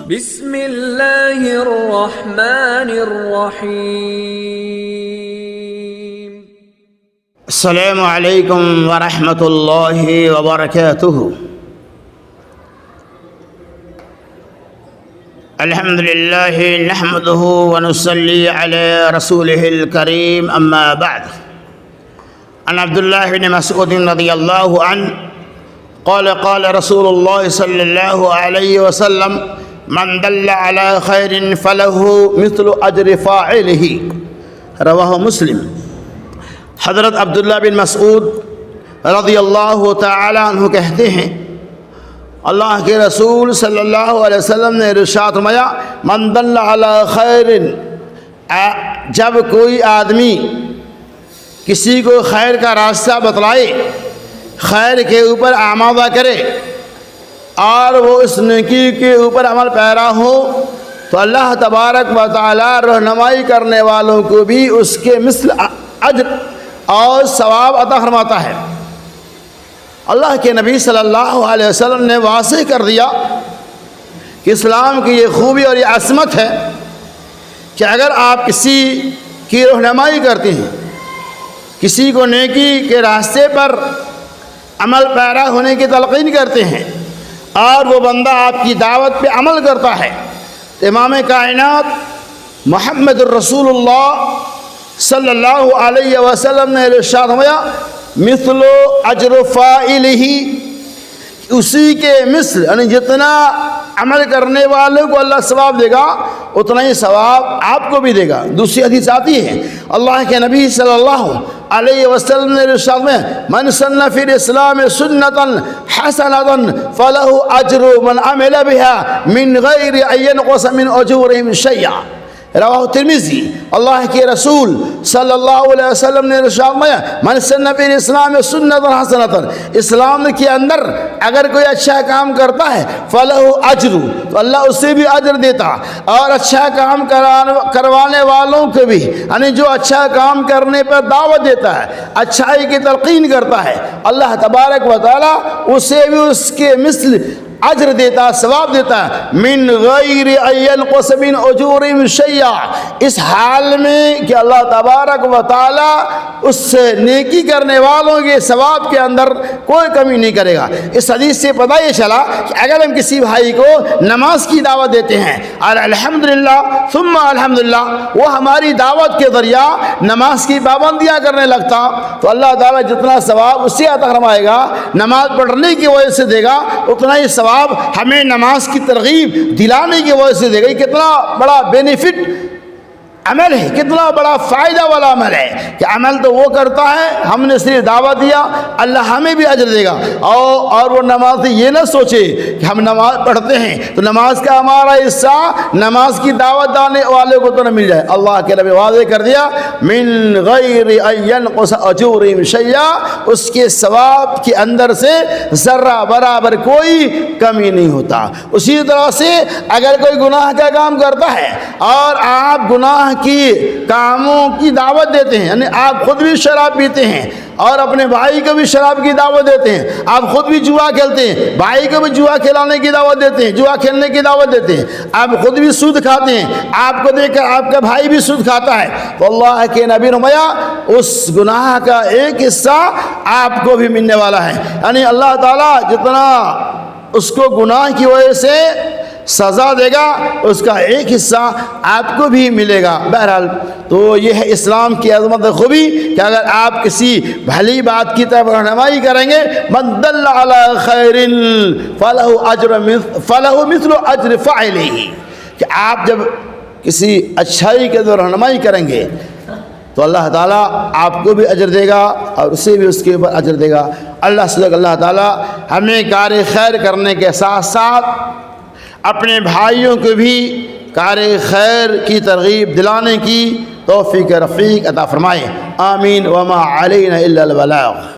بسم اللہ الرحمن الرحیم۔ السلام علیکم ورحمۃ اللہ وبرکاتہ۔ الحمد للہ نحمده ونصلی علی رسوله الکریم، اما بعد۔ عن عبد الله بن مسعود رضی اللہ عنہ قال قال رسول اللہ صلی اللہ علیہ وسلم من دل على خیر فله مثل اجر فاعله، رواہ مسلم۔ حضرت عبداللہ بن مسعود رضی اللہ تعالی عنہ کہتے ہیں، اللہ کے رسول صلی اللہ علیہ وسلم نے ارشاد فرمایا، من دل علی خیر، جب کوئی آدمی کسی کو خیر کا راستہ بتلائے، خیر کے اوپر آمادہ کرے اور وہ اس نیکی کے اوپر عمل پیرا ہو، تو اللہ تبارک و تعالی رہنمائی کرنے والوں کو بھی اس کے مثل اجر اور ثواب عطا فرماتا ہے۔ اللہ کے نبی صلی اللہ علیہ وسلم نے واضح کر دیا کہ اسلام کی یہ خوبی اور یہ عظمت ہے کہ اگر آپ کسی کی رہنمائی کرتے ہیں، کسی کو نیکی کے راستے پر عمل پیرا ہونے کی تلقین کرتے ہیں اور وہ بندہ آپ کی دعوت پہ عمل کرتا ہے، تو امام کائنات محمد الرسول اللہ صلی اللہ علیہ وسلم نے ارشاد فرمایا، مثل اجر فاعلہ، اسی کے مثل، یعنی جتنا عمل کرنے والوں کو اللہ ثواب دے گا اتنا ہی ثواب آپ کو بھی دے گا۔ دوسری حدیث آتی ہے، اللہ کے نبی صلی اللہ علیہ وسلم نے ارشاد میں، من سن فی الاسلام سنتا حسنتا فلہ اجر من عمل بها من غیر ان ینقص من اجورہم شیئا، رواہ ترمذی۔ اللہ کے رسول صلی اللہ علیہ وسلم نے ارشاد فرمایا، من سن فی الاسلام سنتا حسنتا، اسلام کے اندر اگر کوئی اچھا کام کرتا ہے فلہ اجر، تو اللہ اسے بھی اجر دیتا، اور اچھا کام کروانے والوں کو بھی، یعنی جو اچھا کام کرنے پر دعوت دیتا ہے، اچھائی کی تلقین کرتا ہے، اللہ تبارک و تعالی اسے بھی اس کے مثل اجر دیتا، ثواب دیتا ہے، من غیر ان ینقص من اجورہم شیئا، اس حال میں کہ اللہ تبارک و تعالی اس سے نیکی کرنے والوں کے ثواب کے اندر کوئی کمی نہیں کرے گا۔ اس حدیث سے پتہ یہ چلا کہ اگر ہم کسی بھائی کو نماز کی دعوت دیتے ہیں اور الحمدللہ ثم الحمدللہ وہ ہماری دعوت کے ذریعہ نماز کی پابندیاں کرنے لگتا، تو اللہ تعالی جتنا ثواب اسے عطا فرمائے گا، نماز پڑھنے کی وجہ سے دے گا، اتنا ہی ثواب ہمیں نماز کی ترغیب دلانے کی وجہ سے دے گا۔ کتنا بڑا بینیفٹ عمل ہے، کتنا بڑا فائدہ والا عمل ہے کہ عمل تو وہ کرتا ہے، ہم نے صرف دعوت دیا، اللہ ہمیں بھی اجر دے گا۔ اور وہ نماز یہ نہ سوچے کہ ہم نماز پڑھتے ہیں تو نماز کا ہمارا حصہ نماز کی دعوت دینے والے کو تو نہ مل جائے۔ اللہ کے نبی واضح کر دیا، من غیر ان ینقص اجورہم شیئا، اس کے ثواب کے اندر سے ذرہ برابر کوئی کمی نہیں ہوتا۔ اسی طرح سے اگر کوئی گناہ کا کام کرتا ہے اور آپ گناہ کی کاموں کی دعوت دیتے ہیں، یعنی آپ خود بھی شراب پیتے ہیں اور اپنے بھائی کو بھی شراب کی دعوت دیتے ہیں، آپ خود بھی جوا کھیلتے ہیں، بھائی کو بھی جوا کھلانے کی دعوت دیتے ہیں، جوا کھیلنے کی دعوت دیتے ہیں، آپ خود بھی سود کھاتے ہیں، آپ کو دیکھ کر آپ کا بھائی بھی سود کھاتا ہے، تو اللہ کے نبی نے فرمایا اس گناہ کا ایک حصہ آپ کو بھی ملنے والا ہے، یعنی اللہ تعالیٰ جتنا اس کو گناہ کی وجہ سے سزا دے گا اس کا ایک حصہ آپ کو بھی ملے گا۔ بہرحال تو یہ ہے اسلام کی عظمت خوبی کہ اگر آپ کسی بھلی بات کی طرف رہنمائی کریں گے، من دل علی خیر فلہ مثل اجر فاعلہ، کہ آپ جب کسی اچھائی کے طرف رہنمائی کریں گے تو اللہ تعالیٰ آپ کو بھی اجر دے گا اور اسے بھی اس کے اوپر اجر دے گا۔ اللہ تعالیٰ ہمیں کار خیر کرنے کے ساتھ ساتھ اپنے بھائیوں کو بھی کار خیر کی ترغیب دلانے کی توفیق رفیق عطا فرمائے، آمین۔ وما علینا الا البلاغ۔